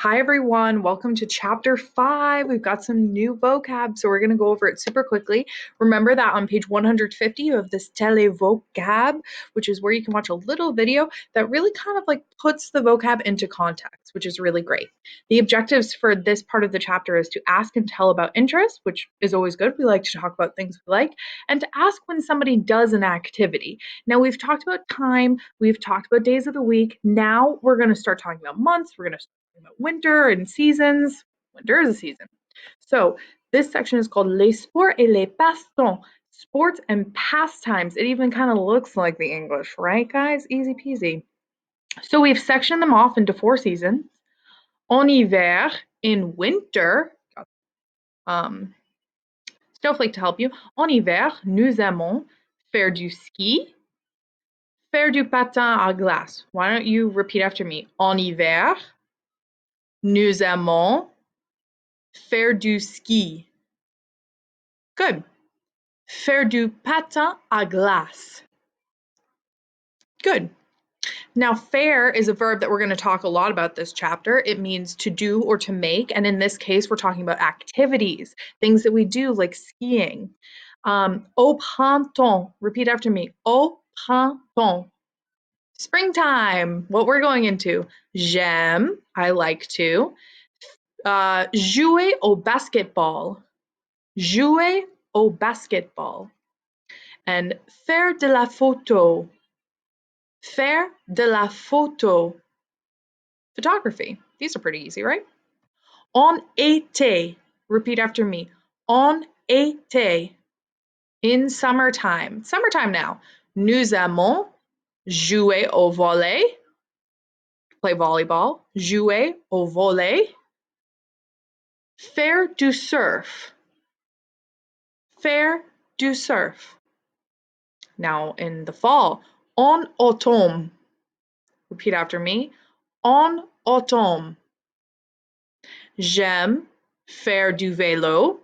Hi everyone, welcome to chapter 5. We've got some new vocab, so we're going to go over it super quickly. Remember that on page 150 you have this tele vocab, which is where you can watch a little video that really kind of like puts the vocab into context, which is really great. The objectives for this part of the chapter is to ask and tell about interest, which is always good. We like to talk about things we like, and to ask when somebody does an activity. Now we've talked about time, we've talked about days of the week. Now we're going to start talking about months. We're going to about winter and seasons. Winter is a season. So this section is called Les sports et les passe-temps. Sports and pastimes. It even kind of looks like the English, right, guys? Easy peasy. So we've sectioned them off into 4 seasons. En hiver, in winter. Snowflake to help you. En hiver, nous aimons faire du ski, faire du patin à glace. Why don't you repeat after me? En hiver, nous aimons faire du ski. Good. Faire du patin à glace. Good. Now, faire is a verb that we're going to talk a lot about this chapter. It means to do or to make. And in this case, we're talking about activities, things that we do like skiing. Au printemps. Repeat after me. Au printemps. Springtime. What we're going into. J'aime. I like to. Jouer au basketball. Jouer au basketball. And faire de la photo. Faire de la photo. Photography. These are pretty easy, right? En été. Repeat after me. En été. In summertime. Summertime now. Nous aimons jouer au volley. Play volleyball. Jouer au volley. Faire du surf. Faire du surf. Now in the fall. En automne. Repeat after me. En automne. J'aime faire du vélo.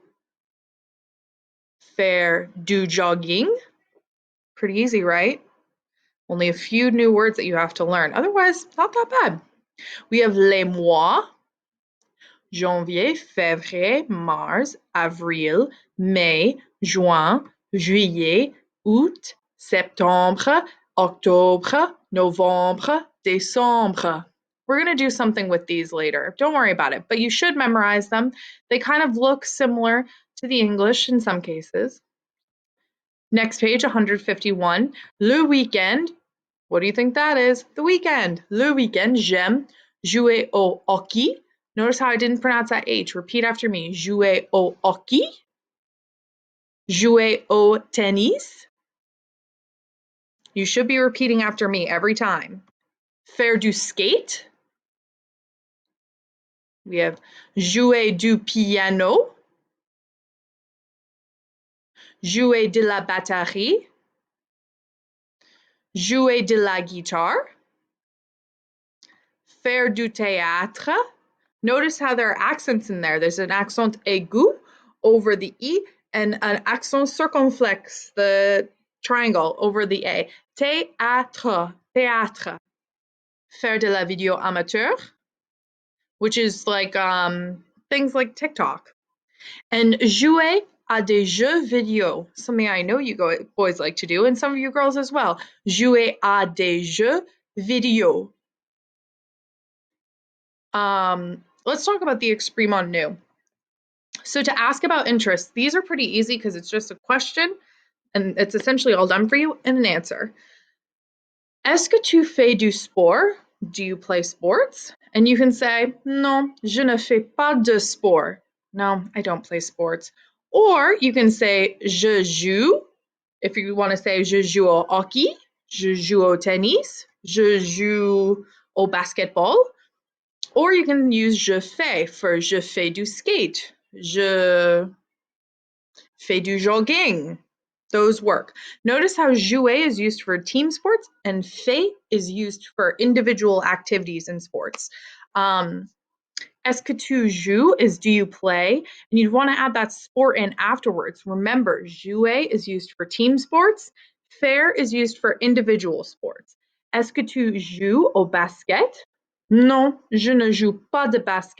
Faire du jogging. Pretty easy, right? Only a few new words that you have to learn. Otherwise, not that bad. We have les mois. Janvier, février, mars, avril, mai, juin, juillet, août, septembre, octobre, novembre, décembre. We're going to do something with these later. Don't worry about it, but you should memorize them. They kind of look similar to the English in some cases. Next page, 151. Le weekend. What do you think that is? The weekend. Le weekend, j'aime jouer au hockey. Notice how I didn't pronounce that H. Repeat after me. Jouer au hockey. Jouer au tennis. You should be repeating after me every time. Faire du skate. We have jouer du piano. Jouer de la batterie. Jouer de la guitare. Faire du théâtre. Notice how there are accents in there. There's an accent aigu over the E and an accent circonflexe, the triangle, over the A. Théâtre, théâtre. Faire de la vidéo amateur, which is like things like TikTok. And jouer à des jeux vidéo, something I know you boys like to do, and some of you girls as well. Jouer à des jeux vidéo. Let's talk about the exprimon nous. So to ask about interest, these are pretty easy because it's just a question and it's essentially all done for you and an answer. Est-ce que tu fais du sport? Do you play sports? And you can say, non, je ne fais pas de sport. No, I don't play sports. Or you can say, je joue. If you want to say, je joue au hockey, je joue au tennis, je joue au basketball. Or you can use je fais for je fais du skate. Je fais du jogging. Those work. Notice how jouer is used for team sports and fait is used for individual activities in sports. Est-ce que tu joues is do you play? And you'd want to add that sport in afterwards. Remember, jouer is used for team sports. Faire is used for individual sports. Est-ce que tu joues au basket? Non, je ne joue pas de basket.